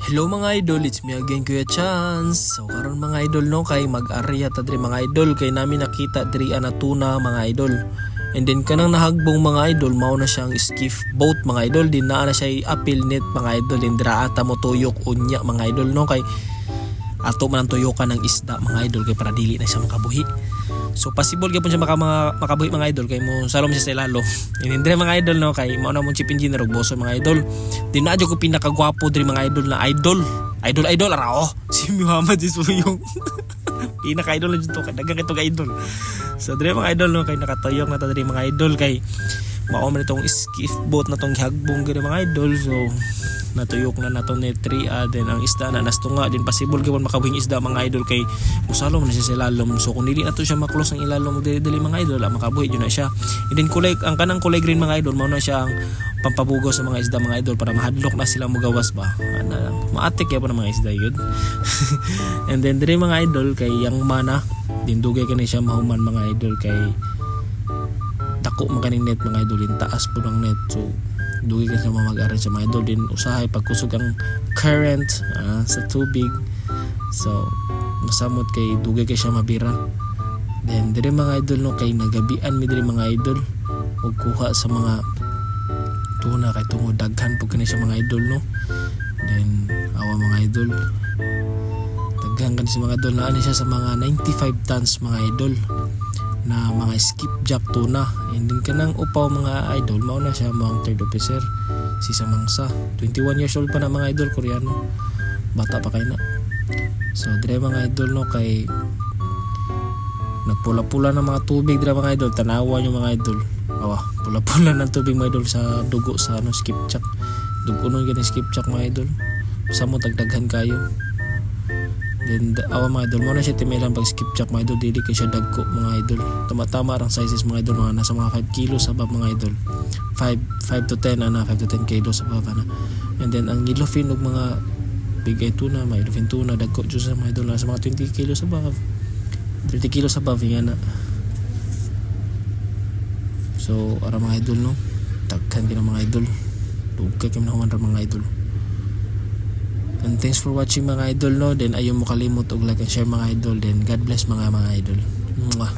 Hello mga idol, it's me again Kuya Chance. So karon mga idol no kay mag-area ta diri mga idol kay namin nakita diri ana tuna mga idol. And then kanang nahagbong mga idol mao na siyang skiff boat mga idol, din na siya apil net mga idol, din dira ata mo tuyok unya mga idol no kay ato man ang tuyokan ng isda mga idol kay para dili na siya makabuhi. So possible gyapon siya makabuhi mga idol kay mo salom siya sa ilalo. Inindre mga idol no kay mao na mo chief engineer og boso mga idol. Di na ko pinakagwapo diri mga idol na idol ara si Muhammad Isuyong. Pinaka-idol na dito kay dagang itong idol. So diri mga idol no kay nakatuyok na ta diri mga idol kay mao man itong skiff boat na tong hagbong gid mga idol. So natuyok na nato ni 3 then ang isda na nastunga din possible gyud makabuhing isda mga idol kay musalom na siya sa ilalom. So kung dili na to siya maklos ang ilalom dili mga idol makabuhi jud na siya. And then kulay ang kanang kulay green mga idol mao na siya ang pampabugaw sa mga isda mga idol para mahadlok na sila mugawas ba. Maatik gyapon ang mga isda yun. And then diri mga idol kay yang mana din dugay kani siya mahuman mga idol kay dako man kaning net mga idol din taas po ng net. So dugay ka sa mag-aral sa mga idol din usahay pagkusog ang current sa tubig. So masamot kay dugay kay siya mabira. Then diri mga idol no kay nagabian mi diri mga idol ug kuha sa mga tuna kay tungod daghan pud kani siya mga idol no. Then awa mga idol daghan kani si mga idol na ani siya sa mga 95 tons mga idol na mga skipjack tuna. And din kanang upaw mga idol mao na siya mga third officer si Samangsa, 21 years old pa na mga idol, Koreano, bata pa kay na. So dire mga idol no kay nagpula-pula ng mga tubig dire mga idol, tanawa yung mga idol. Pula-pula ng tubig mga idol sa dugo sa skipjack, dugo nun gani skipjack mga idol, sa mo tagdaghan kayo. Then mga idol mo na siya timilan pag skipjack mga idol, dili kay siya dagko mga idol, tama-tama ang sizes mga idol, mga nasa mga 5 kilos above mga idol, 5 to 10 5 to 10 kilos above na. And then ang yellowfin ug mga big eye tuna, may yellowfin tuna dagko jud sa mga idol, nasa mga 20 kilos above, 30 kilos above nga na. So ara mga idol no daghan kina mga idol, dugay kay nahuman ra mga idol. And thanks for watching mga idol no. Then ayaw mo kalimot og like and share mga idol. Then God bless mga idol. Mwah.